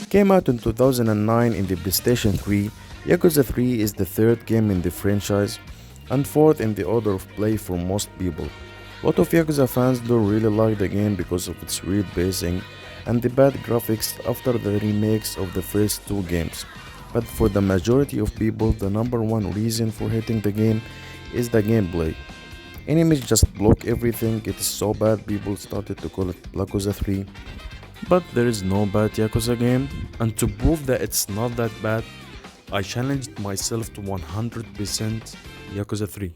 Came out in 2009 in the PlayStation 3, Yakuza 3 is the third game in the franchise and fourth in the order of play for most people. A lot of Yakuza fans don't really like the game because of its weird pacing and the bad graphics after the remakes of the first two games. But for the majority of people, the number one reason for hating the game is the gameplay. Enemies just block everything, it is so bad people started to call it Yakuza 3. But there is no bad Yakuza game, and to prove that it's not that bad, I challenged myself to 100% Yakuza 3.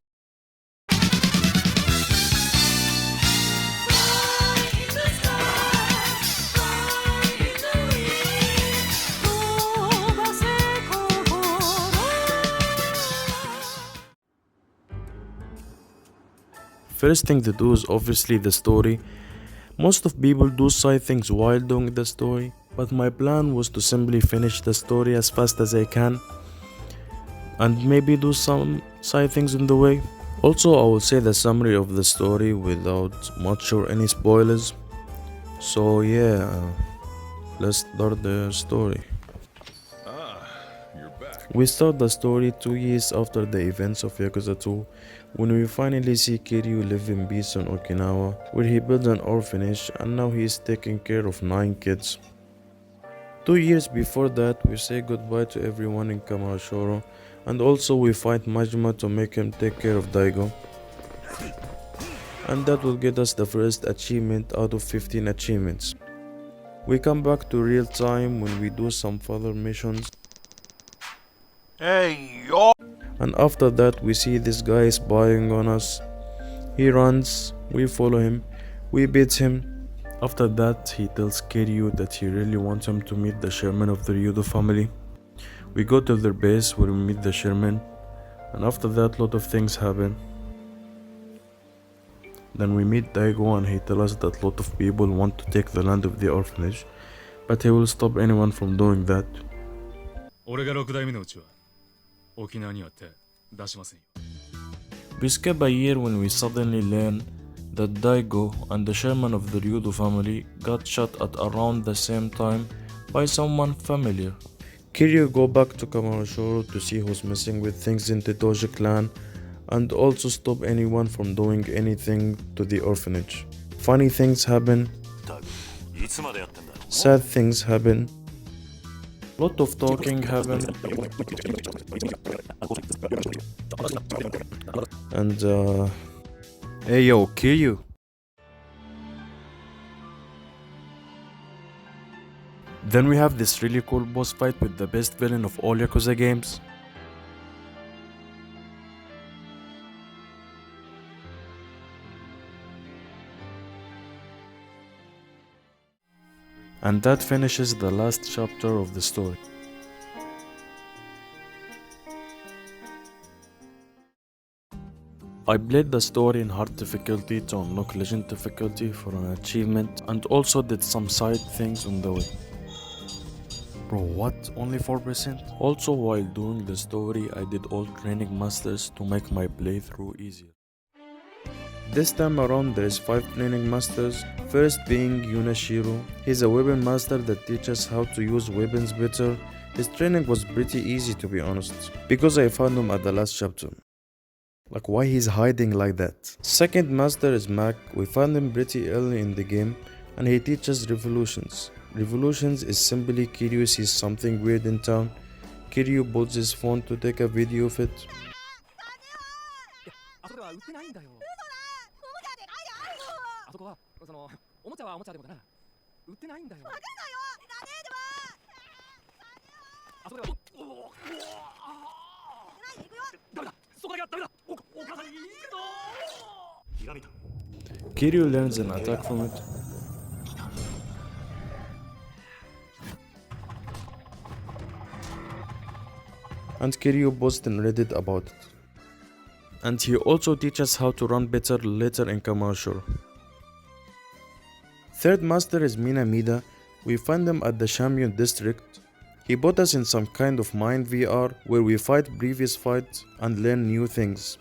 First thing to do is obviously the story. Most of people do side things while doing the story, but my plan was to simply finish the story as fast as I can and maybe do some side things in the way. Also, I will say the summary of the story without much or any spoilers. So yeah, let's start the story. We start the story 2 years after the events of Yakuza 2, when we finally see Kiryu live in peace on Okinawa, where he built an orphanage and now he is taking care of 9 kids. 2 years before that, we say goodbye to everyone in Kamarashoro, and also we fight Majima to make him take care of Daigo. And that will get us the first achievement out of 15 achievements. We come back to real time when we do some further missions. Hey, yo! And after that we see this guy spying on us. He runs, we follow him, we beat him. After that he tells Kiryu that he really wants him to meet the chairman of the Ryudo family. We go to their base where we meet the chairman, and after that lot of things happen. Then we meet Daigo and he tells us that lot of people want to take the land of the orphanage, but he will stop anyone from doing that. We skip a year when we suddenly learn that Daigo and the chairman of the Ryudo family got shot at around the same time by someone familiar. Kiryu go back to Kamarashoro to see who's messing with things in the Doji clan and also stop anyone from doing anything to the orphanage. Funny things happen, sad things happen, lot of talking happen, and hey yo, Kiryu. Then we have this really cool boss fight with the best villain of all Yakuza games. And that finishes the last chapter of the story. I played the story in hard difficulty to unlock legend difficulty for an achievement and also did some side things on the way. Bro, what? Only 4%? Also, while doing the story, I did all training masters to make my playthrough easier. This time around there is 5 training masters, first being Yunashiro. He's a weapon master that teaches how to use weapons better. His training was pretty easy to be honest, because I found him at the last chapter. Like why he's hiding like that. Second master is Mac. We found him pretty early in the game and he teaches revolutions. Revolutions is simply Kiryu sees something weird in town. Kiryu pulls his phone to take a video of it. Kiryu learns an attack from it. And Kiryu posts in Reddit about it. And he also teaches how to run better later in Kamarashoro. Third master is Minamida. We find him at the Champion district. He put us in some kind of mind VR where we fight previous fights and learn new things.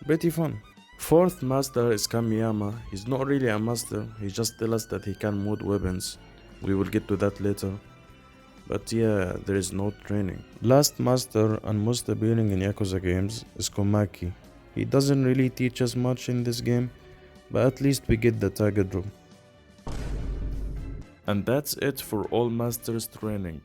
Pretty fun. Fourth master is Kamiyama. He's not really a master, he just tells us that he can mod weapons. We will get to that later. But yeah, there is no training. Last master and most appealing in Yakuza games is Komaki. He doesn't really teach us much in this game, but at least we get the tiger drop. And that's it for all masters training.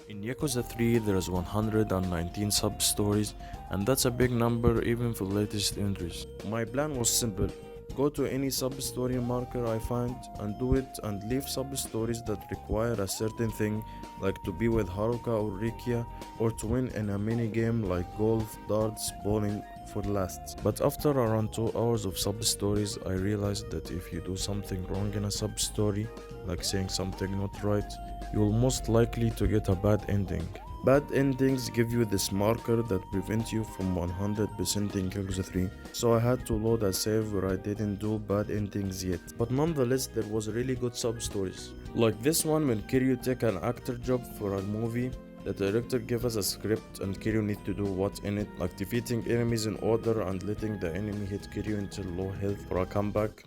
In Yakuza 3 there is 119 sub-stories, and that's a big number even for latest entries. My plan was simple. Go to any sub-story marker I find and do it, and leave sub-stories that require a certain thing, like to be with Haruka or Rikia, or to win in a mini-game like golf, darts, bowling for last. But after around 2 hours of sub-stories, I realized that if you do something wrong in a sub-story, like saying something not right, you will most likely to get a bad ending. Bad endings give you this marker that prevents you from 100% in Yakuza 3, so I had to load a save where I didn't do bad endings yet. But nonetheless, there was really good sub-stories. Like this one when Kiryu take an actor job for a movie. The director gave us a script and Kiryu need to do what in it, like defeating enemies in order and letting the enemy hit Kiryu until low health for a comeback.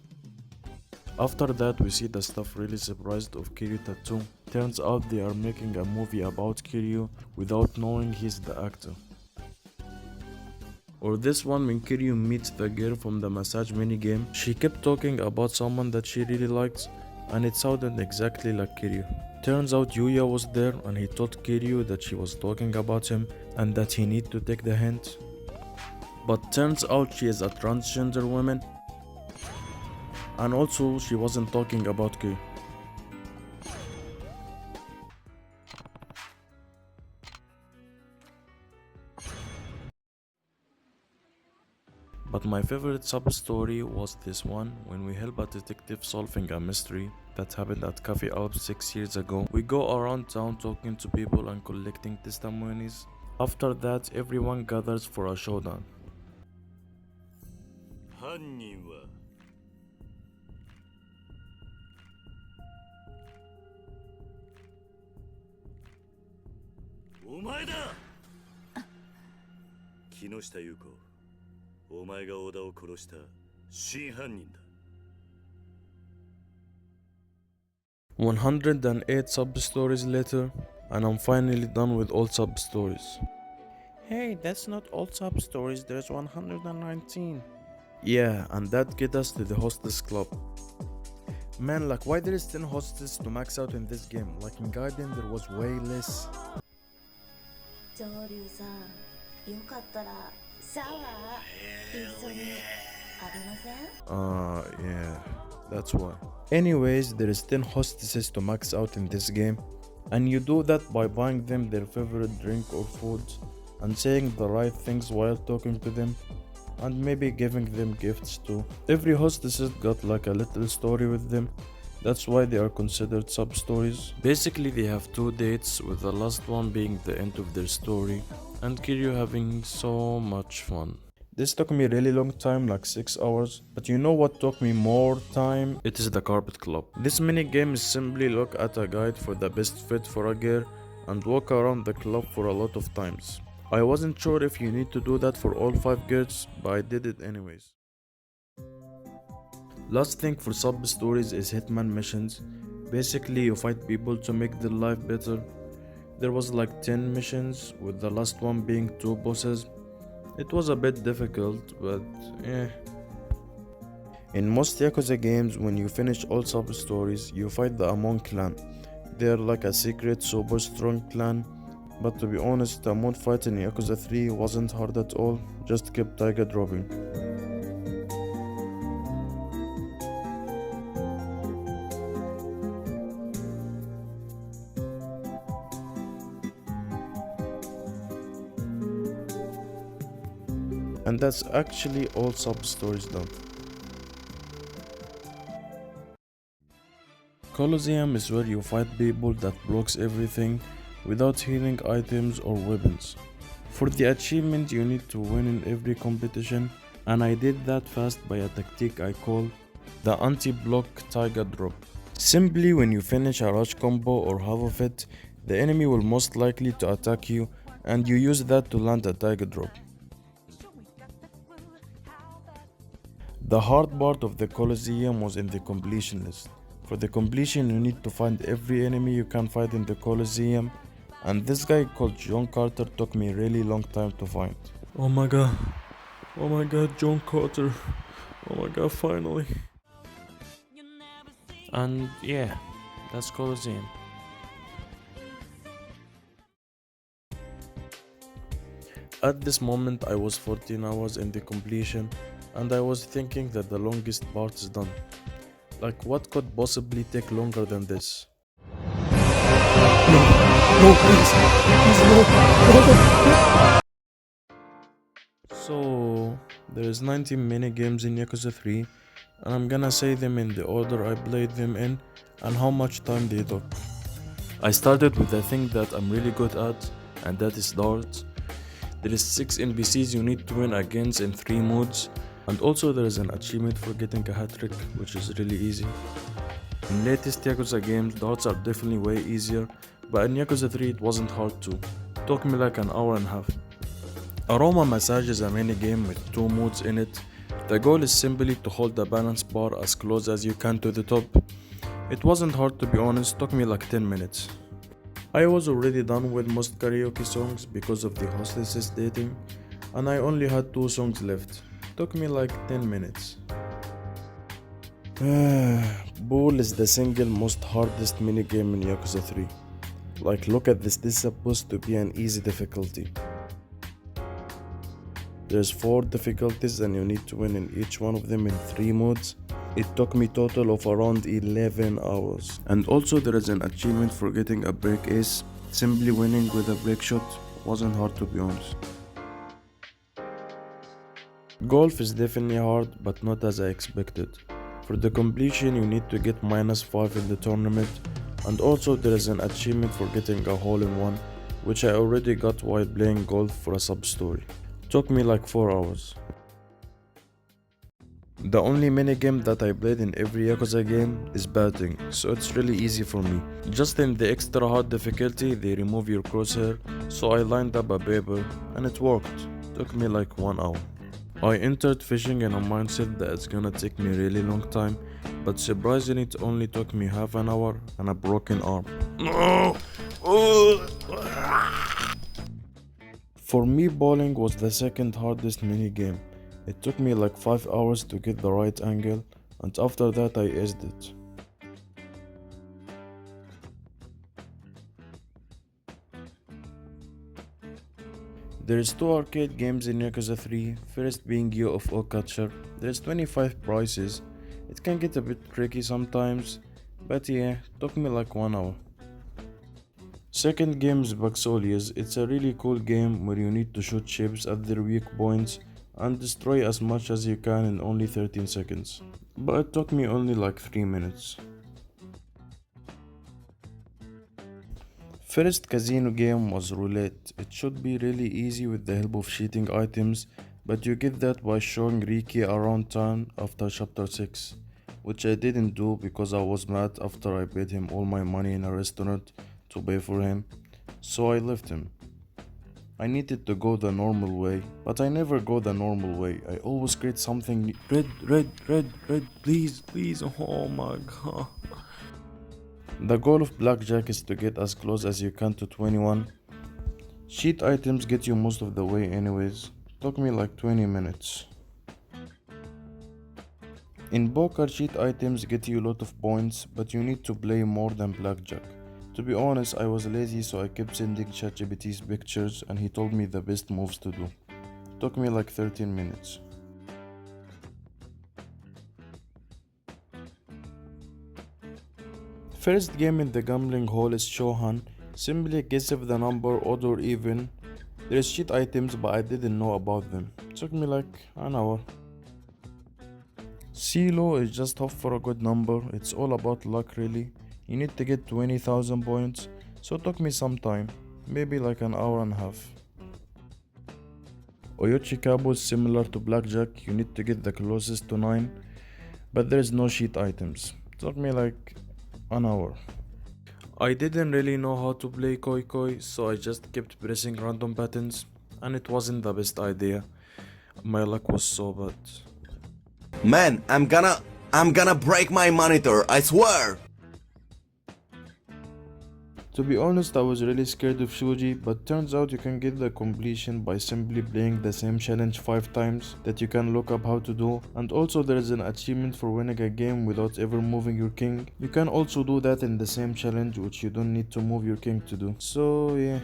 After that, we see the stuff really surprised of Kiryu tattoo. Turns out they are making a movie about Kiryu without knowing he's the actor. Or this one when Kiryu meets the girl from the massage minigame. She kept talking about someone that she really liked, and it sounded exactly like Kiryu. Turns out Yuya was there and he told Kiryu that she was talking about him and that he need to take the hint. But turns out she is a transgender woman, and also she wasn't talking about Kiryu. But my favorite sub-story was this one, when we help a detective solving a mystery that happened at Cafe Alps 6 years ago. We go around town talking to people and collecting testimonies. After that, everyone gathers for a showdown. 犯人はお前だ。木下優子、お前が小田を殺した真犯人だ。108 sub-stories later, and I'm finally done with all sub-stories. Hey, that's not all sub-stories, there's 119. Yeah, and that gets us to the Hostess Club. Man, like why there is 10 Hostess to max out in this game? Like in Gaiden there was way less. 上流さん、よかったらシャワー一緒に浴びません？ Yeah, that's why. Anyways, there is 10 hostesses to max out in this game, and you do that by buying them their favorite drink or food, and saying the right things while talking to them, and maybe giving them gifts too. Every hostess got like a little story with them. That's why they are considered sub-stories. Basically, they have 2 dates, with the last one being the end of their story, and Kiryu having so much fun. This took me a really long time, like 6 hours, but you know what took me more time? It is the Carpet Club. This minigame is simply look at a guide for the best fit for a girl and walk around the club for a lot of times. I wasn't sure if you need to do that for all 5 girls, but I did it anyways. Last thing for sub-stories is Hitman missions. Basically, you fight people to make their life better. There was like 10 missions, with the last one being 2 bosses. It was a bit difficult, but eh. In most Yakuza games, when you finish all sub-stories, you fight the Amon clan. They are like a secret, super strong clan. But to be honest, the Amon fight in Yakuza 3 wasn't hard at all, just kept tiger dropping. And that's actually all sub-stories done. Coliseum is where you fight people that blocks everything without healing items or weapons. For the achievement you need to win in every competition, and I did that fast by a tactic I call the anti-block tiger drop. Simply when you finish a rush combo or half of it, the enemy will most likely to attack you, and you use that to land a tiger drop. The hard part of the Coliseum was in the completion list. For the completion, you need to find every enemy you can fight in the Coliseum, and this guy called John Carter took me a really long time to find. Oh my god, John Carter, oh my god, finally. And yeah, that's Coliseum. At this moment I was 14 hours in the completion, and I was thinking that the longest part is done. Like, what could possibly take longer than this? No, please, no. So, there is 19 minigames in Yakuza 3, and I'm gonna say them in the order I played them in and how much time they took. I started with the thing that I'm really good at, and that is darts. There is 6 NPCs you need to win against in 3 modes, and also there is an achievement for getting a hat-trick, which is really easy. In latest Yakuza games, darts are definitely way easier, but in Yakuza 3 it wasn't hard too. It took me like an hour and a half. Aroma Massage is a minigame with 2 modes in it. The goal is simply to hold the balance bar as close as you can to the top. It wasn't hard, to be honest, took me like 10 minutes. I was already done with most karaoke songs because of the Hostess's dating, and I only had 2 songs left. Took me like 10 minutes. Bull is the single most hardest minigame in Yakuza 3. Like, look at this is supposed to be an easy difficulty. There's 4 difficulties and you need to win in each one of them in 3 modes. It took me total of around 11 hours. And also there is an achievement for getting a break ace. Simply winning with a break shot wasn't hard, to be honest. Golf is definitely hard, but not as I expected. For the completion you need to get -5 in the tournament, and also there is an achievement for getting a hole-in-one, which I already got while playing golf for a sub-story. Took me like 4 hours. The only minigame that I played in every Yakuza game is batting, so it's really easy for me. Just in the extra hard difficulty they remove your crosshair, so I lined up a paper and it worked. Took me like 1 hour. I entered fishing in a mindset that it's gonna take me a really long time, but surprisingly it only took me half an hour and a broken arm. No! For me, bowling was the second hardest minigame. It took me like 5 hours to get the right angle, and after that I aced it. There is 2 arcade games in Yakuza 3, first being You of O Catcher. There is 25 prizes. It can get a bit tricky sometimes, but yeah, took me like 1 hour. Second game is Baxolius. It's a really cool game where you need to shoot ships at their weak points and destroy as much as you can in only 13 seconds. But it took me only like 3 minutes. First casino game was Roulette. It should be really easy with the help of cheating items, but you get that by showing Riki around town after chapter 6, which I didn't do because I was mad after I paid him all my money in a restaurant to pay for him, so I left him. I needed to go the normal way, but I never go the normal way. I always create something red, please, oh my god. The goal of blackjack is to get as close as you can to 21. Cheat items get you most of the way anyways. Took me like 20 minutes. In poker, cheat items get you a lot of points, but you need to play more than blackjack. To be honest, I was lazy, so I kept sending ChatGPT's pictures and he told me the best moves to do. Took me like 13 minutes. First game in the gambling hall is Shohan. Simply guess if the number odd or even. There's cheat items, but I didn't know about them. Took me like an hour. CeeLo is just hope for a good number. It's all about luck really. You need to get 20,000 points, so it took me some time, maybe like an hour and a half. Oyochikabu is similar to blackjack. You need to get the closest to 9, but there's no cheat items. It took me like an hour. I didn't really know how to play Koi Koi, so I just kept pressing random buttons, and it wasn't the best idea. My luck was so bad. Man, I'm gonna... I'm gonna break my monitor, I swear! To be honest, I was really scared of Shuji, but turns out you can get the completion by simply playing the same challenge 5 times that you can look up how to do, and also there is an achievement for winning a game without ever moving your king. You can also do that in the same challenge, which you don't need to move your king to do. So yeah,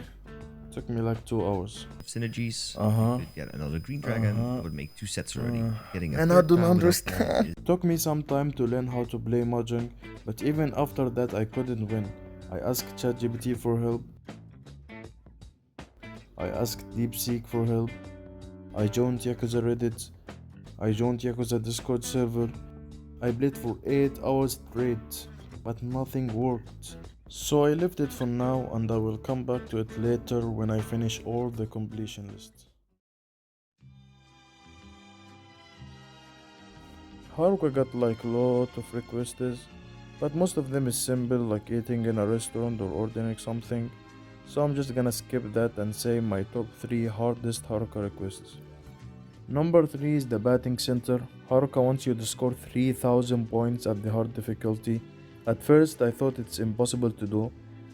took me like 2 hours. Synergies. Uh-huh. You could get another green dragon. That would make 2 sets already. Getting a And I third don't crown without understand. that is- Took me some time to learn how to play Mahjong, but even after that I couldn't win. I asked ChatGPT for help. I asked DeepSeek for help. I joined Yakuza Reddit. I joined Yakuza Discord server. I played for 8 hours straight, but nothing worked. So I left it for now and I will come back to it later when I finish all the completion list. Haruka got like lot of requests, but most of them is simple, like eating in a restaurant or ordering something. So I'm just gonna skip that and say my top 3 hardest Haruka requests. Number 3 is the batting center. Haruka wants you to score 3000 points at the hard difficulty. At first I thought it's impossible to do,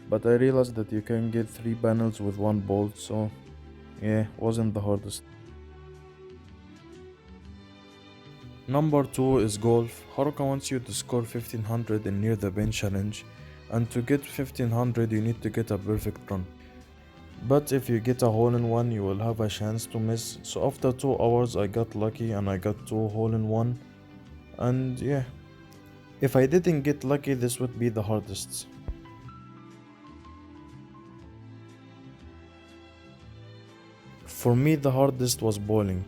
but I realized that you can get 3 panels with 1 bolt, so yeah, wasn't the hardest. Number 2 is golf. Haruka wants you to score 1500 in near the pin challenge, and to get 1500 you need to get a perfect run. But if you get a hole in one you will have a chance to miss, so after 2 hours I got lucky and I got 2 hole in one, and yeah. If I didn't get lucky this would be the hardest. For me the hardest was bowling.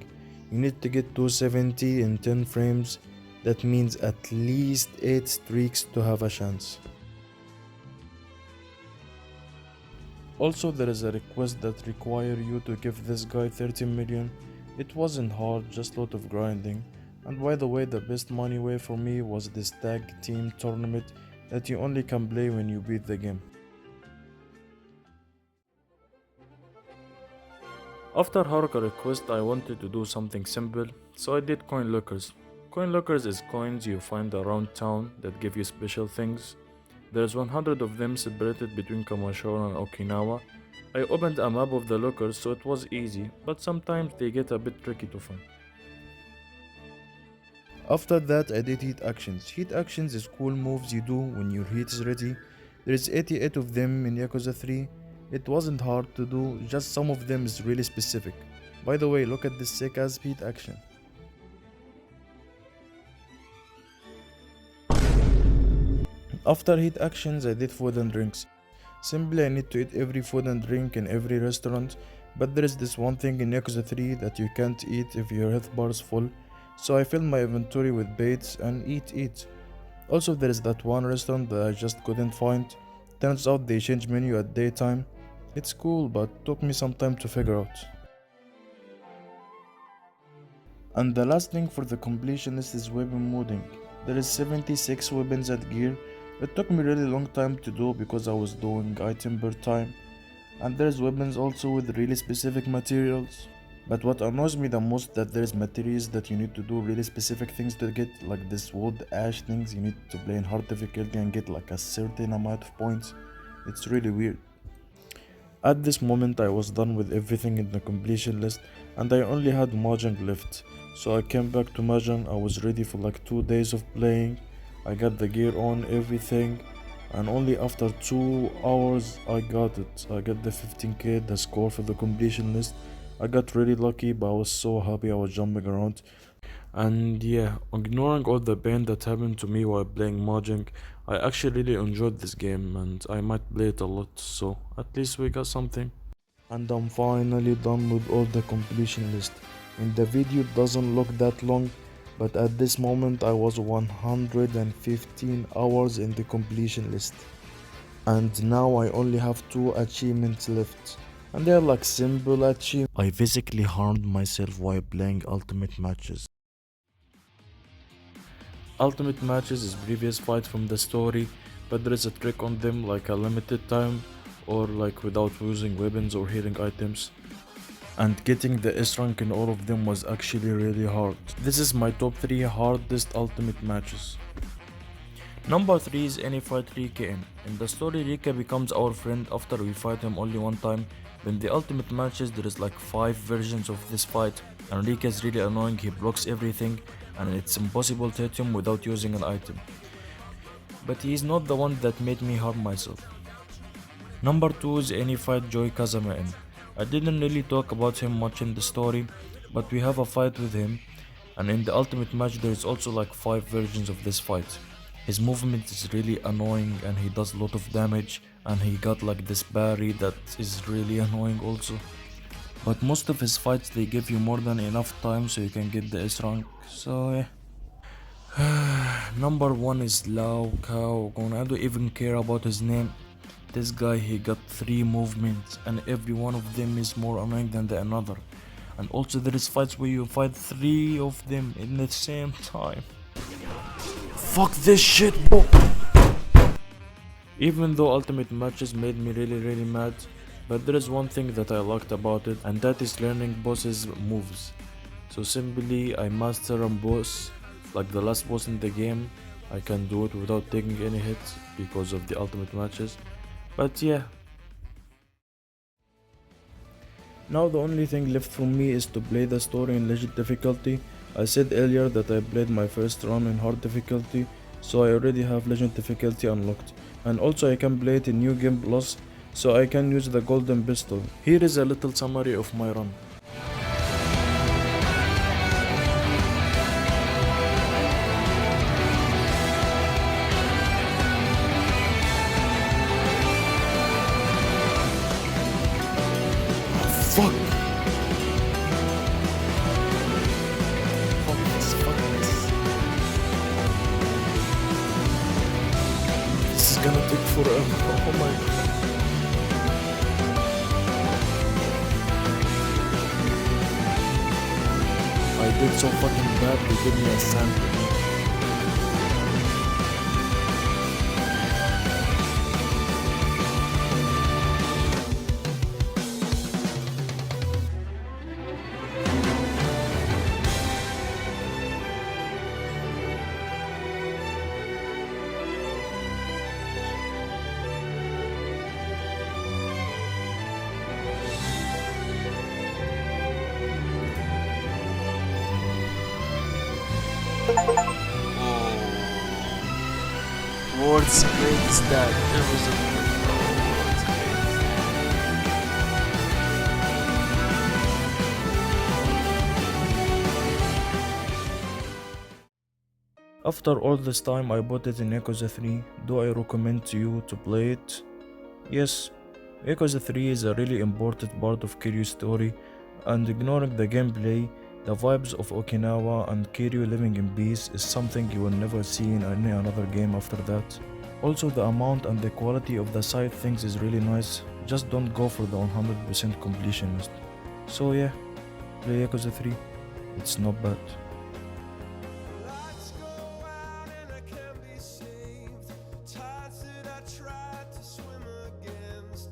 You need to get 270 in 10 frames, that means at least 8 streaks to have a chance. Also there is a request that require you to give this guy 30 million. It wasn't hard, just lot of grinding. And by the way, the best money way for me was this tag team tournament that you only can play when you beat the game. After Haruka Request I wanted to do something simple, so I did coin lockers. Coin lockers is coins you find around town that give you special things. There's 100 of them separated between Kamashora and Okinawa. I opened a map of the lockers so it was easy, but sometimes they get a bit tricky to find. After that I did heat actions. Heat actions is cool moves you do when your heat is ready. There's 88 of them in Yakuza 3. It wasn't hard to do, just some of them is really specific. By the way, look at this sick ass heat action. After heat actions I did food and drinks. Simply I need to eat every food and drink in every restaurant, but there is this one thing in Yakuza 3 that you can't eat if your health bar is full, so I filled my inventory with baits and eat. Also there is that one restaurant that I just couldn't find. Turns out they change menu at daytime. It's cool, but took me some time to figure out. And the last thing for the completionist is weapon modding. There is 76 weapons at gear. It took me really long time to do because I was doing item per time. And there's weapons also with really specific materials. But what annoys me the most that there's materials that you need to do really specific things to get, like this wood ash things you need to play in hard difficulty and get like a certain amount of points. It's really weird. At this moment I was done with everything in the completion list and I only had Mahjong left. So I came back to Mahjong. I was ready for like 2 days of playing. I got the gear on, everything, and only after 2 hours I got it. I got the 15k, the score for the completion list. I got really lucky, but I was so happy I was jumping around. And yeah, ignoring all the pain that happened to me while playing Mahjong, I actually really enjoyed this game and I might play it a lot, so at least we got something. And I'm finally done with all the completion list. And the video doesn't look that long, but at this moment I was 115 hours in the completion list. And now I only have 2 achievements left. And they're like simple achievements. I physically harmed myself while playing ultimate matches. Ultimate matches is previous fight from the story, but there is a trick on them, like a limited time or like without using weapons or healing items. and getting the S rank in all of them was actually really hard. This is my top 3 hardest ultimate matches. Number 3 is any fight Rika in. In the story, Rika becomes our friend after we fight him only one time. In the ultimate matches, there is like 5 versions of this fight, and Rika is really annoying. He blocks everything and it's impossible to hit him without using an item. But he is not the one that made me harm myself. Number 2 is any fight Joy Kazama in. I didn't really talk about him much in the story, but we have a fight with him, and in the ultimate match there is also like 5 versions of this fight. His movement is really annoying and he does a lot of damage, and he got like this parry that is really annoying also. But most of his fights they give you more than enough time so you can get the S rank, so yeah. Number 1 is Lao Kao Gon. I don't even care about his name. This guy, he got 3 movements and every one of them is more annoying than the another. And also there is fights where you fight 3 of them in the same time. Fuck this shit, bro! Even though ultimate matches made me really mad, but there is one thing that I liked about it, and that is learning bosses' moves. So simply I master a boss, like the last boss in the game. I can do it without taking any hits because of the ultimate matches. But yeah. Now the only thing left for me is to play the story in legit difficulty. I said earlier that I played my first run in hard difficulty, so I already have legend difficulty unlocked. And also I can play it in New Game Plus, so I can use the golden pistol. Here is a little summary of my run. Fuck! Fuck this, fuck this. This is gonna take forever, oh my god. I did so fucking bad, they gave me a sample. What's great is that there was a After all this time I bought it in Yakuza 3. Do I recommend to you to play it? Yes, Yakuza 3 is a really important part of Kiryu's story, and ignoring the gameplay, the vibes of Okinawa and Kiryu living in peace is something you will never see in any another game after that. Also the amount and the quality of the side things is really nice, just don't go for the 100% completionist. So yeah, play Yakuza 3, it's not bad. Tides that I tried to swim against.